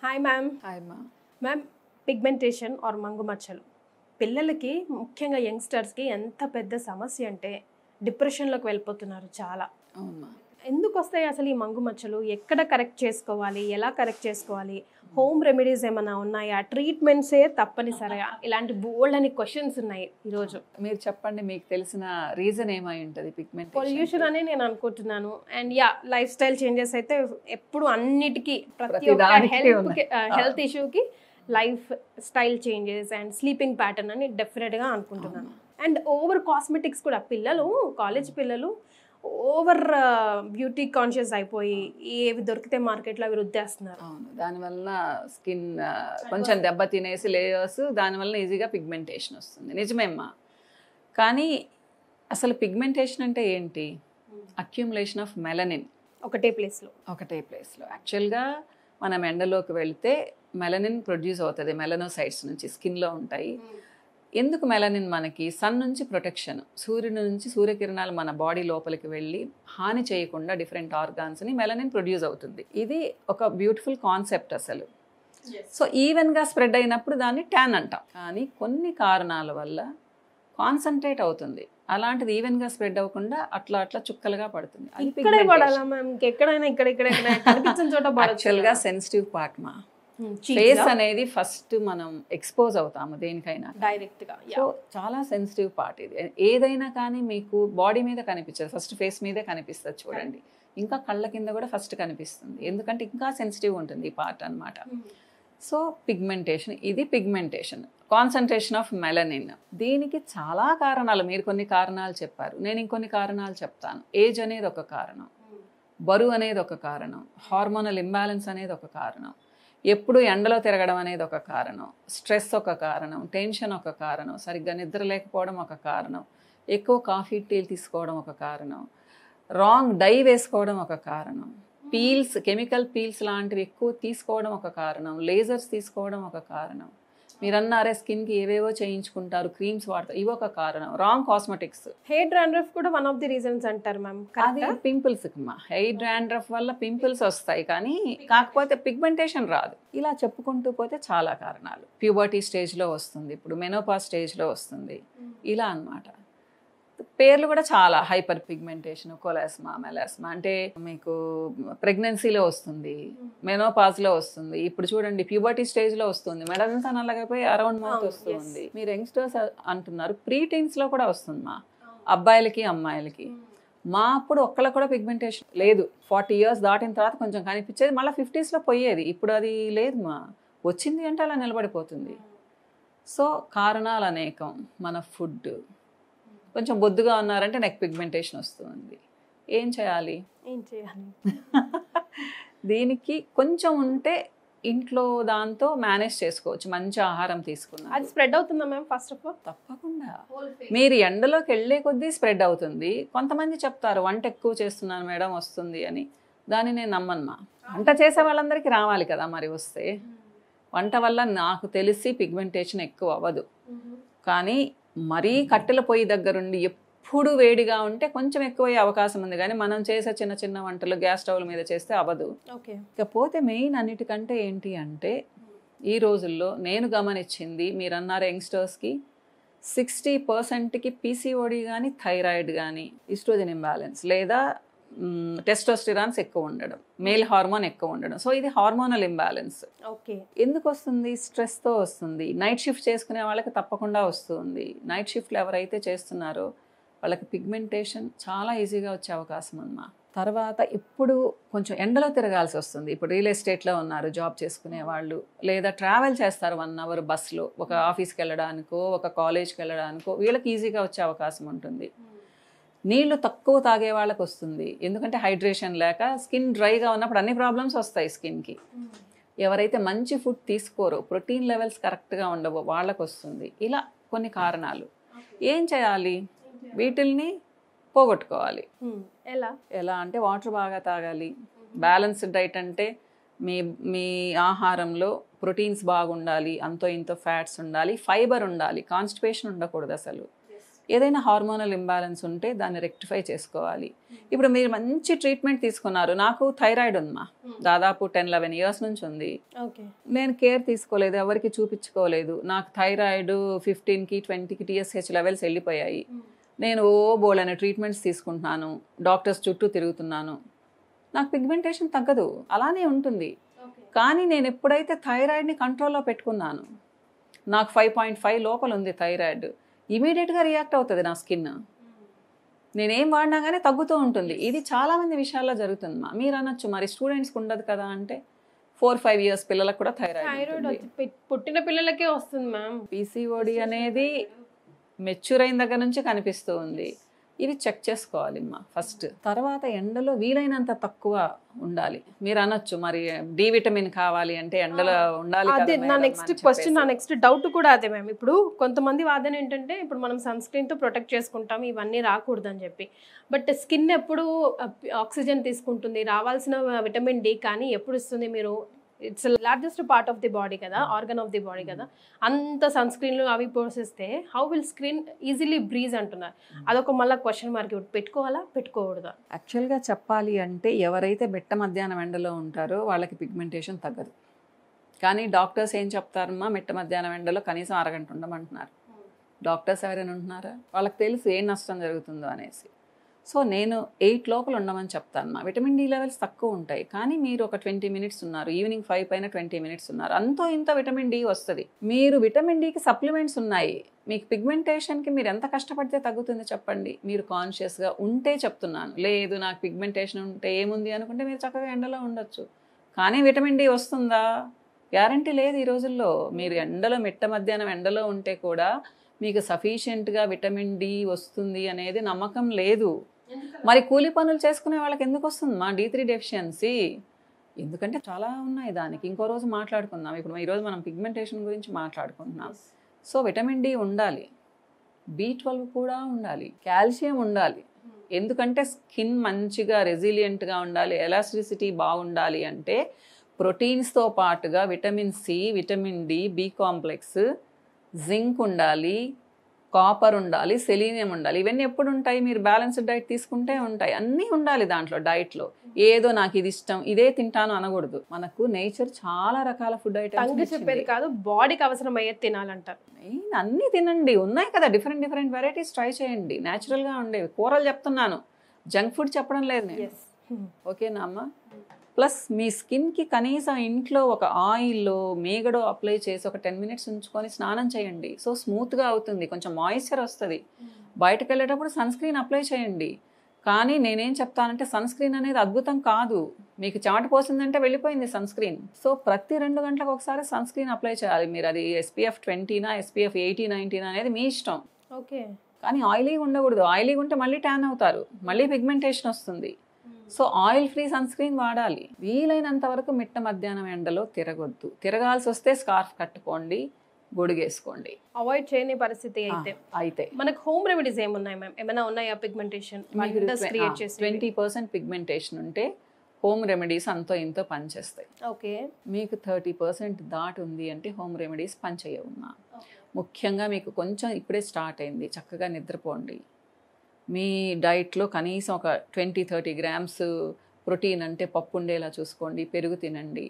Hi ma'am. Hi మా. Ma'am, pigmentation are మంగు మచ్చలు పిల్లలకి ముఖ్యంగా యంగ్స్టర్స్కి ఎంత పెద్ద సమస్య అంటే డిప్రెషన్లోకి వెళ్ళిపోతున్నారు చాలా. అవునమ్మా. ఎందుకు వస్తాయి అసలు ఈ మంగు మచ్చలు? ఎక్కడ కరెక్ట్ చేసుకోవాలి, ఎలా కరెక్ట్ చేసుకోవాలి, హోమ్ రెమెడీస్ ఏమైనా ఉన్నాయా, ట్రీట్మెంట్సే తప్పనిసరిగా? ఇలాంటి బోల్డ్ అని క్వశ్చన్స్ ఉన్నాయి ఈరోజు. మీరు చెప్పండి, మీకు తెలిసిన రీజన్ ఏమై ఉంటుంది పిగ్మెంట్? పొల్యూషన్ అని నేను అనుకుంటున్నాను. అండ్ లైఫ్ స్టైల్ చేంజెస్ అయితే ఎప్పుడు అన్నిటికీ ప్రతి ఒక్క హెల్త్ ఇష్యూకి lifestyle changes and sleeping pattern అని డెఫినెట్గా అనుకుంటున్నాను. అండ్ ఓవర్ కాస్మెటిక్స్ కూడా, పిల్లలు కాలేజ్ పిల్లలు ఓవర్ బ్యూటీ కాన్షియస్ అయిపోయి ఏవి దొరికితే మార్కెట్లో అవి రుద్దేస్తున్నారు. అవును, దానివల్ల స్కిన్ కొంచెం దెబ్బ తినేసి లేయర్స్, దానివల్ల ఈజీగా పిగ్మెంటేషన్ వస్తుంది. నిజమేమ్మా. కానీ అసలు పిగ్మెంటేషన్ అంటే ఏంటి? అక్యుములేషన్ ఆఫ్ మెలనిన్ ఒకటే ప్లేస్లో. యాక్చువల్గా మనం ఎండలోకి వెళితే మెలనిన్ ప్రొడ్యూస్ అవుతుంది, మెలనోసైట్స్ నుంచి స్కిన్లో ఉంటాయి. ఎందుకు మెలనిన్? మనకి సన్ నుంచి ప్రొటెక్షన్, సూర్యుని నుంచి సూర్యకిరణాలు మన బాడీ లోపలికి వెళ్ళి హాని చేయకుండా డిఫరెంట్ ఆర్గాన్స్ని మెలనిన్ ప్రొడ్యూస్ అవుతుంది. ఇది ఒక బ్యూటిఫుల్ కాన్సెప్ట్ అసలు. సో ఈవెన్గా స్ప్రెడ్ అయినప్పుడు దాన్ని ట్యాన్ అంటాం. కానీ కొన్ని కారణాల వల్ల కాన్సన్ట్రేట్ అవుతుంది, అలాంటిది ఈవెన్గా స్ప్రెడ్ అవ్వకుండా అట్లా అట్లా చుక్కలుగా పడుతుంది. యాక్చువల్గా సెన్సిటివ్ పార్ట్ మా. ఫేస్ అనేది ఫస్ట్ మనం ఎక్స్పోజ్ అవుతాము దేనికైనా డైరెక్ట్గా. సో చాలా సెన్సిటివ్ పార్ట్ ఇది. ఏదైనా కానీ మీకు బాడీ మీద కనిపించదు, ఫస్ట్ ఫేస్ మీదే కనిపిస్తుంది చూడండి. ఇంకా కళ్ళ కింద కూడా ఫస్ట్ కనిపిస్తుంది, ఎందుకంటే ఇంకా సెన్సిటివ్ ఉంటుంది ఈ పార్ట్ అనమాట. సో పిగ్మెంటేషన్, ఇది పిగ్మెంటేషన్, కాన్సన్ట్రేషన్ ఆఫ్ మెలనిన్. దీనికి చాలా కారణాలు, మీరు కొన్ని కారణాలు చెప్పారు, నేను ఇంకొన్ని కారణాలు చెప్తాను. ఏజ్ అనేది ఒక కారణం, బరువు అనేది ఒక కారణం, హార్మోనల్ ఇంబ్యాలెన్స్ అనేది ఒక కారణం, ఎప్పుడు ఎండలో తిరగడం అనేది ఒక కారణం, స్ట్రెస్ ఒక కారణం, టెన్షన్ ఒక కారణం, సరిగ్గా నిద్ర లేకపోవడం ఒక కారణం, ఎక్కువ కాఫీ టీలు తీసుకోవడం ఒక కారణం, రాంగ్ డై వేసుకోవడం ఒక కారణం, పీల్స్, కెమికల్ పీల్స్ లాంటివి ఎక్కువ తీసుకోవడం ఒక కారణం, లేజర్స్ తీసుకోవడం ఒక కారణం, మీరు అన్నారే స్కిన్కి ఏవేవో చేయించుకుంటారు, క్రీమ్స్ వాడతారు, ఇవి ఒక కారణం, రాంగ్ కాస్మెటిక్స్. హెయిర్ డాండ్రఫ్ కూడా వన్ ఆఫ్ ది రీజన్స్ అంటారు మ్యామ్. అది పింపుల్స్ మా. హెయిర్ డాండ్రఫ్ వల్ల పింపుల్స్ వస్తాయి, కానీ కాకపోతే పిగ్మెంటేషన్ రాదు. ఇలా చెప్పుకుంటూ పోతే చాలా కారణాలు. ప్యూబర్టీ స్టేజ్లో వస్తుంది, ఇప్పుడు మెనోపాజ్ స్టేజ్లో వస్తుంది, ఇలా అన్నమాట. పేర్లు కూడా చాలా, హైపర్ పిగ్మెంటేషన్, కొలాస్మా, మెలాస్మా, అంటే మీకు ప్రెగ్నెన్సీలో వస్తుంది, మెనోపాజ్లో వస్తుంది, ఇప్పుడు చూడండి ప్యూబర్టీ స్టేజ్లో వస్తుంది, మెడంతా నల్లగైపోయి అరౌండ్ మౌత్ వస్తుంది. మీరు యంగ్స్టర్స్ అంటున్నారు, ప్రీ టీన్స్లో కూడా వస్తుంది మా, అబ్బాయిలకి అమ్మాయిలకి. మా అప్పుడు ఒక్కళ్ళకి కూడా పిగ్మెంటేషన్ లేదు. 40 years దాటిన తర్వాత కొంచెం కనిపించేది, మళ్ళీ 50sలో పోయేది. ఇప్పుడు అది లేదు మా, వచ్చింది అంటే అలా నిలబడిపోతుంది. సో కారణాలు అనేకం. మన ఫుడ్, కొంచెం బొద్దుగా ఉన్నారంటే నెక్ పిగ్మెంటేషన్ వస్తుంది. ఏం చేయాలి? దీనికి కొంచెం ఉంటే ఇంట్లో దాంతో మేనేజ్ చేసుకోవచ్చు, మంచి ఆహారం తీసుకున్నా. అది స్ప్రెడ్ అవుతుందా మ్యామ్? ఫస్ట్ ఆఫ్ ఆల్ తప్పకుండా. మీరు ఎండలోకి వెళ్ళే కొద్దీ స్ప్రెడ్ అవుతుంది. కొంతమంది చెప్తారు వంట ఎక్కువ చేస్తున్నాను మేడం వస్తుంది అని, దాన్ని నేను నమ్మను. వంట చేసే వాళ్ళందరికీ రావాలి కదా మరి, వస్తే వంట వల్ల నాకు తెలిసి పిగ్మెంటేషన్ ఎక్కువ అవ్వదు. కానీ మరీ కట్టెల పొయ్యి దగ్గరుండి ఎప్పుడు వేడిగా ఉంటే కొంచెం ఎక్కువయ్యే అవకాశం ఉంది, కానీ మనం చేసే చిన్న చిన్న వంటలు గ్యాస్ స్టవ్ల మీద చేస్తే అవ్వదు. ఇకపోతే మెయిన్ అన్నిటికంటే ఏంటి అంటే, ఈ రోజుల్లో నేను గమనించింది, మీరు అన్నారు యంగ్స్టర్స్కి 60%కి పీసీఓడి కానీ, థైరాయిడ్ కానీ, ఈస్ట్రోజన్ ఇంబ్యాలెన్స్ లేదా టెస్టోస్టిరాన్స్ ఎక్కువ ఉండడం, మేల్ హార్మోన్ ఎక్కువ ఉండడం. సో ఇది హార్మోనల్ ఇంబ్యాలెన్స్. ఎందుకు వస్తుంది? స్ట్రెస్తో వస్తుంది. నైట్ షిఫ్ట్ చేసుకునే వాళ్ళకి తప్పకుండా వస్తుంది. నైట్ షిఫ్ట్లు ఎవరైతే చేస్తున్నారో వాళ్ళకి పిగ్మెంటేషన్ చాలా ఈజీగా వచ్చే అవకాశం ఉందమ్మా. తర్వాత ఇప్పుడు కొంచెం ఎండలో తిరగాల్సి వస్తుంది. ఇప్పుడు రియల్ ఎస్టేట్లో ఉన్నారు జాబ్ చేసుకునే వాళ్ళు, లేదా ట్రావెల్ చేస్తారు 1 hour బస్సులో, ఒక ఆఫీస్కి వెళ్ళడానికో ఒక కాలేజ్కి వెళ్ళడానికో, వీళ్ళకి ఈజీగా వచ్చే అవకాశం ఉంటుంది. నీళ్లు తక్కువ తాగే వాళ్ళకి వస్తుంది, ఎందుకంటే హైడ్రేషన్ లేక స్కిన్ డ్రైగా ఉన్నప్పుడు అన్ని ప్రాబ్లమ్స్ వస్తాయి స్కిన్కి. ఎవరైతే మంచి ఫుడ్ తీసుకోరో, ప్రోటీన్ లెవెల్స్ కరెక్ట్గా ఉండవో వాళ్ళకు వస్తుంది. ఇలా కొన్ని కారణాలు. ఏం చేయాలి? వీటిల్ని పోగొట్టుకోవాలి. ఎలా అంటే వాటర్ బాగా తాగాలి. బ్యాలెన్స్డ్ డైట్ అంటే మీ ఆహారంలో ప్రోటీన్స్ బాగుండాలి, అంతో ఇంతో ఫ్యాట్స్ ఉండాలి, ఫైబర్ ఉండాలి, కాన్స్టిపేషన్ ఉండకూడదు అసలు. ఏదైనా హార్మోనల్ ఇంబ్యాలెన్స్ ఉంటే దాన్ని రెక్టిఫై చేసుకోవాలి. ఇప్పుడు మీరు మంచి ట్రీట్మెంట్ తీసుకున్నారు, నాకు థైరాయిడ్ ఉందమ్మా, దాదాపు 10-11 ఇయర్స్ నుంచి ఉంది. నేను కేర్ తీసుకోలేదు, ఎవరికి చూపించుకోలేదు. నాకు థైరాయిడ్ 15కి 20కి TSH లెవెల్స్ వెళ్ళిపోయాయి. నేను బోల్డని ట్రీట్మెంట్స్ తీసుకుంటున్నాను, డాక్టర్స్ చుట్టూ తిరుగుతున్నాను, నాకు పిగ్మెంటేషన్ తగ్గదు, అలానే ఉంటుంది. కానీ నేను ఎప్పుడైతే థైరాయిడ్ని కంట్రోల్లో పెట్టుకున్నాను, నాకు 5.5 లోపల ఉంది థైరాయిడ్, ఇమీడియట్గా రియాక్ట్ అవుతుంది నా స్కిన్. నేనేం వాడినా కానీ తగ్గుతూ ఉంటుంది. ఇది చాలామంది విషయాల్లో జరుగుతుంది. మీరు అనొచ్చు మరి స్టూడెంట్స్కి ఉండదు కదా అంటే, 4-5 ఇయర్స్ పిల్లలకు కూడా థైరాయిడ్ పుట్టిన పిల్లలకే వస్తుంది మ్యామ్. PCOD అనేది మెచ్యూర్ అయిన దగ్గర నుంచి కనిపిస్తూ ఉంది. ఇది చెక్ చేసుకోవాలి అమ్మా ఫస్ట్. తర్వాత ఎండలో వీలైనంత తక్కువ ఉండాలి. మీరు అనొచ్చు మరి డి విటమిన్ కావాలి అంటే ఎండలో ఉండాలి. అదే నా నెక్స్ట్ క్వశ్చన్, నా నెక్స్ట్ డౌట్ కూడా అదే మ్యామ్. ఇప్పుడు కొంతమంది వాదన ఏంటంటే, ఇప్పుడు మనం సన్ స్క్రీన్తో ప్రొటెక్ట్ చేసుకుంటాం, ఇవన్నీ రాకూడదని చెప్పి. బట్ స్కిన్ ఎప్పుడు ఆక్సిజన్ తీసుకుంటుంది, రావాల్సిన విటమిన్ డి కానీ ఎప్పుడు ఇస్తుంది? మీరు it's largest part of the body కదా, ఆర్గన్ ఆఫ్ ది బాడీ కదా, అంత సన్ స్క్రీన్లు అవి పోసేస్తే how will screen easily breeze అంటున్నారు. అదొక మళ్ళీ క్వశ్చన్ మార్క్. పెట్టుకోవాలా పెట్టుకోకూడదా? యాక్చువల్గా చెప్పాలి అంటే ఎవరైతే మిట్ట మధ్యాహ్నం ఎండలో ఉంటారో వాళ్ళకి పిగ్మెంటేషన్ తగ్గదు. కానీ డాక్టర్స్ ఏం చెప్తారమ్మా, మిట్ట మధ్యాహ్నం ఎండలో కనీసం అరగంట ఉండమంటున్నారు. డాక్టర్స్ ఎవరైనా ఉంటున్నారా? వాళ్ళకి తెలుసు ఏం నష్టం జరుగుతుందో అనేసి. సో నేను 8 లోపల ఉండమని చెప్తాను. విటమిన్ డి లెవెల్స్ తక్కువ ఉంటాయి, కానీ మీరు ఒక 20 మినిట్స్ ఉన్నారు, ఈవినింగ్ 5 పైన 20 మినిట్స్ ఉన్నారు, అంతో ఇంత విటమిన్ డి వస్తుంది. మీరు విటమిన్ డికి సప్లిమెంట్స్ ఉన్నాయి. మీకు పిగ్మెంటేషన్కి మీరు ఎంత కష్టపడితే తగ్గుతుంది చెప్పండి? మీరు కాన్షియస్గా ఉంటే చెప్తున్నాను. లేదు నాకు పిగ్మెంటేషన్ ఉంటే ఏముంది అనుకుంటే మీరు చక్కగా ఎండలో ఉండొచ్చు. కానీ విటమిన్ డి వస్తుందా? గ్యారంటీ లేదు ఈ రోజుల్లో. మీరు ఎండలో మిట్ట మధ్యాహ్నం ఎండలో ఉంటే కూడా మీకు సఫిషియెంట్గా విటమిన్ డి వస్తుంది అనేది నమ్మకం లేదు. మరి కూలి పనులు చేసుకునే వాళ్ళకి ఎందుకు వస్తుంది మా D3 డెఫిషియన్సీ? ఎందుకంటే చాలా ఉన్నాయి దానికి. ఇంకో రోజు మాట్లాడుకుందాం. ఇప్పుడు ఈరోజు మనం పిగ్మెంటేషన్ గురించి మాట్లాడుకుంటున్నాం. సో విటమిన్ డి ఉండాలి, B12 కూడా ఉండాలి, కాల్షియం ఉండాలి. ఎందుకంటే స్కిన్ మంచిగా రెసిలియంట్గా ఉండాలి, ఎలాస్టిసిటీ బాగుండాలి అంటే ప్రోటీన్స్తో పాటుగా vitamin C, vitamin D, B complex, zinc ఉండాలి, కాపర్ ఉండాలి, సెలీనియం ఉండాలి. ఇవన్నీ ఎప్పుడు ఉంటాయి? మీరు బ్యాలెన్స్డ్ డైట్ తీసుకుంటే ఉంటాయి. అన్నీ ఉండాలి దాంట్లో డైట్లో. ఏదో నాకు ఇది ఇష్టం ఇదే తింటాను అనకూడదు. మనకు నేచర్ చాలా రకాల ఫుడ్ ఐటమ్స్ చెప్పేది కాదు, బాడీకి అవసరమయ్యే తినాలంటారు. అన్నీ తినండి, ఉన్నాయి కదా డిఫరెంట్ వెరైటీస్ ట్రై చేయండి. న్యాచురల్గా ఉండేవి కూరలు చెప్తున్నాను, జంక్ ఫుడ్ చెప్పడం లేదు నేను. ఓకేనా అమ్మ? ప్లస్ మీ స్కిన్కి కనీసం ఇంట్లో ఒక ఆయిల్లో మేగడో అప్లై చేసి ఒక 10 మినిట్స్ ఉంచుకొని స్నానం చేయండి. సో స్మూత్గా అవుతుంది, కొంచెం మాయిశ్చర్ వస్తుంది. బయటకు వెళ్ళేటప్పుడు సన్ స్క్రీన్ అప్లై చేయండి. కానీ నేనేం చెప్తానంటే సన్ స్క్రీన్ అనేది అద్భుతం కాదు. మీకు చెమట పోసిందంటే వెళ్ళిపోయింది సన్ స్క్రీన్. సో ప్రతి 2 గంటలకు ఒకసారి సన్ స్క్రీన్ అప్లై చేయాలి. మీరు అది SPF 20నా SPF 80, 90 అనేది మీ ఇష్టం. ఓకే. కానీ ఆయిలీగా ఉండకూడదు. ఆయిలీగా ఉంటే మళ్ళీ ట్యాన్ అవుతారు, మళ్ళీ పిగ్మెంటేషన్ వస్తుంది. So oil free sunscreen వాడాలి. వీలైనంత వరకు మిట్ట మధ్యాహ్నం ఎండలో తిరగొద్దు. తిరగాల్సి వస్తే స్కార్ఫ్ కట్టుకోండి, గొడుగేసుకోండి. అవాయిడ్ చేయని పరిస్థితి అయితే మనకు హోమ్ రెమెడీస్ ఏమున్నాయి మ్యామ్? ఏమైనా ఉన్నాయా పిగ్మెంటేషన్ 20% పిగ్మెంటేషన్ ఉంటే హోమ్ రెమెడీస్ అంతో ఇంతో పనిచేస్తాయి. ఓకే. మీకు 30% దాటి ఉంది అంటే హోమ్ రెమెడీస్ పనిచేయవున్నా. ముఖ్యంగా మీకు కొంచెం ఇప్పుడే స్టార్ట్ అయింది, చక్కగా నిద్రపోండి. మీ డైట్లో కనీసం ఒక 20-30 గ్రామ్స్ ప్రోటీన్ అంటే పప్పు ఉండేలా చూసుకోండి, పెరుగు తినండి.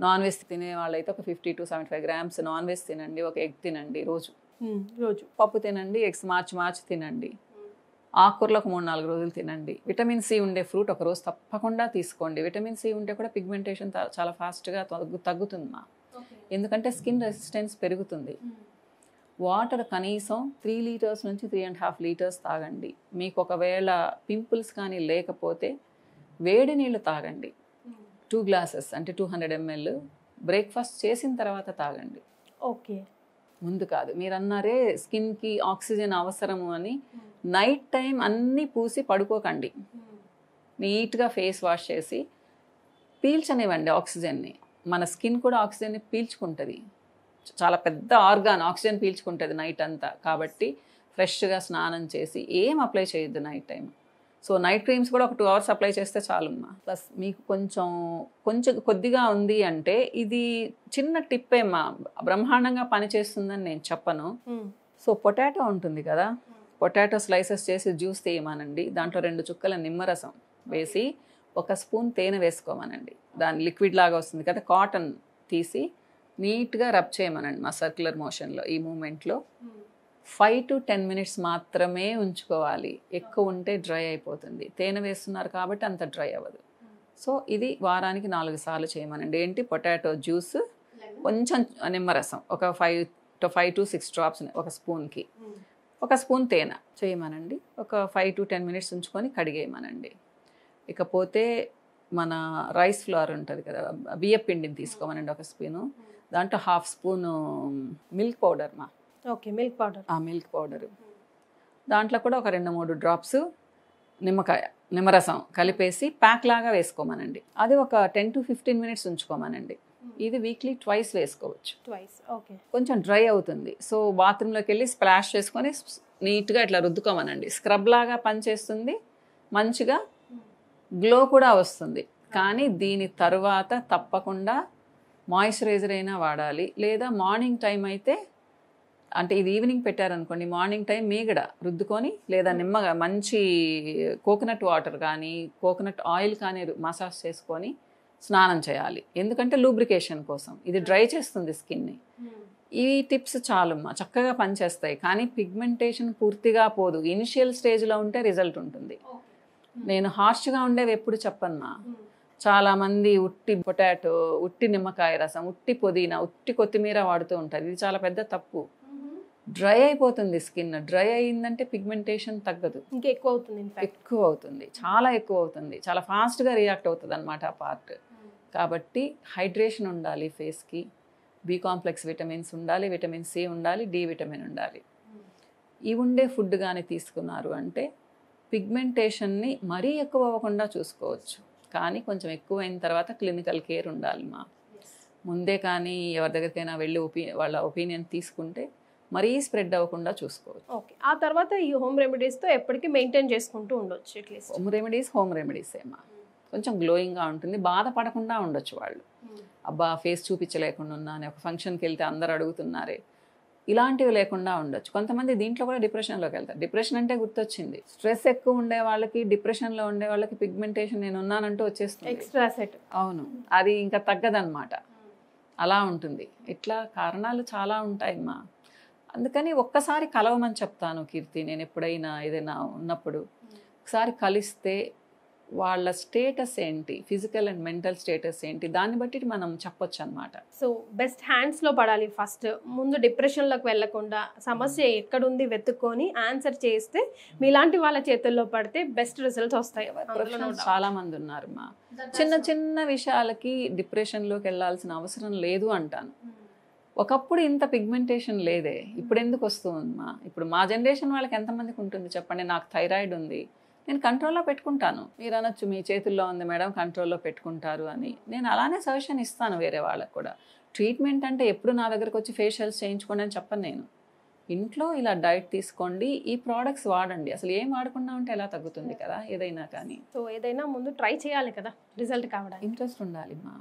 నాన్ వెజ్ తినే వాళ్ళైతే ఒక 50-75 గ్రామ్స్ నాన్ వెజ్ తినండి, ఒక ఎగ్ తినండి రోజు. పప్పు తినండి, ఎగ్స్ మార్చి తినండి. ఆకుకూరలు ఒక 3-4 రోజులు తినండి. విటమిన్ సి ఉండే ఫ్రూట్ ఒక రోజు తప్పకుండా తీసుకోండి. విటమిన్ సి ఉంటే కూడా పిగ్మెంటేషన్ చాలా ఫాస్ట్గా తగ్గుతుంది. ఎందుకంటే స్కిన్ రెసిస్టెన్స్ పెరుగుతుంది. వాటర్ కనీసం 3 లీటర్స్ నుంచి 3.5 లీటర్స్ తాగండి. మీకు ఒకవేళ పింపుల్స్ కానీ లేకపోతే వేడి నీళ్ళు తాగండి. 2 గ్లాసెస్ అంటే 200 ml బ్రేక్ఫాస్ట్ చేసిన తర్వాత తాగండి. ఓకే. ముందు కాదు. మీరు అన్నారే స్కిన్కి ఆక్సిజన్ అవసరము అని, నైట్ టైం అన్నీ పూసి పడుకోకండి. నీట్గా ఫేస్ వాష్ చేసి పీల్చనివ్వండి ఆక్సిజన్ని. మన స్కిన్ కూడా ఆక్సిజన్ని పీల్చుకుంటుంది. చాలా పెద్ద ఆర్గాన్, ఆక్సిజన్ పీల్చుకుంటుంది నైట్ అంతా. కాబట్టి ఫ్రెష్గా స్నానం చేసి ఏం అప్లై చేయొద్దు night time. So night creams కూడా ఒక 2 hours అప్లై చేస్తే చాలుమ్మా. ప్లస్ మీకు కొంచెం కొద్దిగా ఉంది అంటే ఇది చిన్న టిప్ ఏమ్మా, బ్రహ్మాండంగా పనిచేస్తుందని నేను చెప్పను. సో పొటాటో ఉంటుంది కదా, పొటాటో స్లైసెస్ చేసి జ్యూస్ తీయమానండి, దాంట్లో 2 చుక్కల నిమ్మరసం వేసి 1 స్పూన్ తేనె వేసుకోమనండి. దాని లిక్విడ్ లాగా వస్తుంది కదా, కాటన్ తీసి నీట్గా రబ్ చేయమనండి మా సర్క్యులర్ మోషన్లో. ఈ మూమెంట్లో 5 to 10 minutes మాత్రమే ఉంచుకోవాలి. ఎక్కువ ఉంటే డ్రై అయిపోతుంది. తేనె వేస్తున్నారు కాబట్టి అంత డ్రై అవ్వదు. సో ఇది వారానికి 4 సార్లు చేయమనండి. ఏంటి, పొటాటో జ్యూస్, కొంచెం నిమ్మరసం, ఒక 5 to 6 drops 1 స్పూన్కి, 1 స్పూన్ తేనె చేయమనండి. ఒక 5 to 10 minutes ఉంచుకొని కడిగేయమనండి. ఇకపోతే మన రైస్ ఫ్లోర్ ఉంటుంది కదా, బియ్య పిండిని తీసుకోమనండి 1 స్పూను. దాంట్లో 1/2 spoon milk powder okay, milk powder. Milk powder దాంట్లో కూడా ఒక 2-3 drops నిమ్మరసం కలిపేసి ప్యాక్ లాగా వేసుకోమనండి. అది ఒక 10 to 15 minutes ఉంచుకోమనండి. ఇది వీక్లీ 2 వేసుకోవచ్చు. ఓకే, కొంచెం డ్రై అవుతుంది. సో బాత్రూంలోకి వెళ్ళి స్ప్లాష్ చేసుకొని నీట్గా ఇట్లా రుద్దుకోమనండి. స్క్రబ్ లాగా పనిచేస్తుంది, మంచిగా గ్లో కూడా వస్తుంది. కానీ దీని తర్వాత తప్పకుండా మాయిశ్చరైజర్ అయినా వాడాలి, లేదా మార్నింగ్ టైం అయితే, అంటే ఇది ఈవినింగ్ పెట్టారనుకోండి, మార్నింగ్ టైం మీగడ రుద్దుకొని, లేదా నిమ్మగా మంచి కోకోనట్ వాటర్ కానీ కోకోనట్ ఆయిల్ కానీ మసాజ్ చేసుకొని స్నానం చేయాలి. ఎందుకంటే లూబ్రికేషన్ కోసం. ఇది డ్రై చేస్తుంది స్కిన్ని. ఈ టిప్స్ చాలమ్మా, చక్కగా పనిచేస్తాయి. కానీ పిగ్మెంటేషన్ పూర్తిగా పోదు. ఇనిషియల్ స్టేజ్లో ఉంటే రిజల్ట్ ఉంటుంది. నేను హార్ష్గా ఉండేవి ఎప్పుడు చెప్పమ్మా. చాలామంది ఉట్టి పొటాటో, ఉట్టి నిమ్మకాయ రసం, ఉట్టి పుదీనా, ఉట్టి కొత్తిమీర వాడుతూ ఉంటారు. ఇది చాలా పెద్ద తప్పు. డ్రై అయిపోతుంది స్కిన్. డ్రై అయిందంటే పిగ్మెంటేషన్ తగ్గదు, ఇంకా ఎక్కువ అవుతుంది. ఎక్కువ అవుతుంది, చాలా ఎక్కువ అవుతుంది. చాలా ఫాస్ట్గా రియాక్ట్ అవుతుంది అనమాట ఆ పార్ట్. కాబట్టి హైడ్రేషన్ ఉండాలి ఫేస్కి, బి కాంప్లెక్స్ విటమిన్స్ ఉండాలి, విటమిన్ సి ఉండాలి, డి విటమిన్ ఉండాలి. ఇవి ఉండే ఫుడ్ కానీ తీసుకున్నారు అంటే పిగ్మెంటేషన్ని మరీ ఎక్కువ అవ్వకుండా చూసుకోవచ్చు. కానీ కొంచెం ఎక్కువైన తర్వాత క్లినికల్ కేర్ ఉండాలి మా. ముందే కానీ ఎవరి దగ్గరికైనా వెళ్ళి వాళ్ళ ఒపీనియన్ తీసుకుంటే మరీ స్ప్రెడ్ అవ్వకుండా చూసుకోవచ్చు. ఓకే, ఆ తర్వాత ఈ హోమ్ రెమెడీస్తో ఎప్పటికీ మెయింటైన్ చేసుకుంటూ ఉండొచ్చు. అట్లీస్ట్ హోమ్ రెమెడీస్ ఏమా, కొంచెం గ్లోయింగ్గా ఉంటుంది, బాధపడకుండా ఉండొచ్చు వాళ్ళు. అబ్బా ఫేస్ చూపించలేకుండా ఉన్నాను, ఒక ఫంక్షన్కి వెళ్తే అందరు అడుగుతున్నారే, ఇలాంటివి లేకుండా ఉండొచ్చు. కొంతమంది దీంట్లో కూడా డిప్రెషన్లోకి వెళ్తారు. డిప్రెషన్ అంటే గుర్తొచ్చింది, స్ట్రెస్ ఎక్కువ ఉండే వాళ్ళకి, డిప్రెషన్లో ఉండే వాళ్ళకి పిగ్మెంటేషన్ నేను ఉన్నానంటూ వచ్చేస్తుంది, ఎక్స్ట్రా సెట్. అవును, అది ఇంకా తగ్గదన్నమాట. అలా ఉంటుంది. ఇట్లా కారణాలు చాలా ఉంటాయమ్మా. అందుకని ఒక్కసారి కలవమని చెప్తాను కీర్తి. నేను ఎప్పుడైనా ఏదైనా ఉన్నప్పుడు ఒకసారి కలిస్తే వాళ్ళ స్టేటస్ ఏంటి, ఫిజికల్ అండ్ మెంటల్ స్టేటస్ ఏంటి, దాన్ని బట్టి మనం చెప్పొచ్చు అనమాట. సో బెస్ట్ హ్యాండ్స్లో పడాలి ఫస్ట్. ముందు డిప్రెషన్లోకి వెళ్ళకుండా సమస్య ఎక్కడుంది వెతుక్కొని ఆన్సర్ చేస్తే మీలాంటి వాళ్ళ చేతుల్లో పడితే బెస్ట్ రిజల్ట్స్ వస్తాయి. చాలా మంది ఉన్నారు మా, చిన్న చిన్న విషయాలకి డిప్రెషన్లోకి వెళ్ళాల్సిన అవసరం లేదు అంటాను. ఒకప్పుడు ఇంత పిగ్మెంటేషన్ లేదే, ఇప్పుడు ఎందుకు వస్తుందమ్మా? ఇప్పుడు మా జనరేషన్ వాళ్ళకి ఎంతమందికి ఉంటుంది చెప్పండి. నాకు థైరాయిడ్ ఉంది, నేను కంట్రోల్లో పెట్టుకుంటాను. మీరు అనొచ్చు మీ చేతుల్లో ఉంది మేడం, కంట్రోల్లో పెట్టుకుంటారు అని. నేను అలానే సజెషన్ ఇస్తాను వేరే వాళ్ళకు కూడా. ట్రీట్మెంట్ అంటే ఎప్పుడు నా దగ్గరకు వచ్చి ఫేషియల్స్ చేయించుకోండి అని చెప్పను నేను. ఇంట్లో ఇలా డైట్ తీసుకోండి, ఈ ప్రోడక్ట్స్ వాడండి. అసలు ఏం వాడకుండా ఉంటే ఎలా తగ్గుతుంది కదా ఏదైనా కానీ. సో ఏదైనా ముందు ట్రై చేయాలి కదా, రిజల్ట్ కావడానికి ఇంట్రెస్ట్ ఉండాలి మా.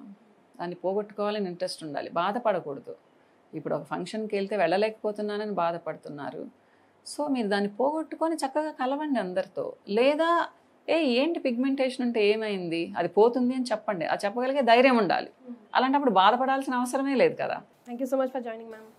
దాన్ని పోగొట్టుకోవాలని ఇంట్రెస్ట్ ఉండాలి, బాధపడకూడదు. ఇప్పుడు ఒక ఫంక్షన్కి వెళ్తే వెళ్ళలేకపోతున్నానని బాధపడుతున్నారు. సో మీరు దాన్ని పోగొట్టుకొని చక్కగా కలవండి అందరితో. లేదా ఏంటి పిగ్మెంటేషన్ అంటే ఏమైంది, అది పోతుంది అని చెప్పండి. అది చెప్పగలిగే ధైర్యం ఉండాలి. అలాంటప్పుడు బాధపడాల్సిన అవసరమే లేదు కదా. Thank you so much for joining ma'am.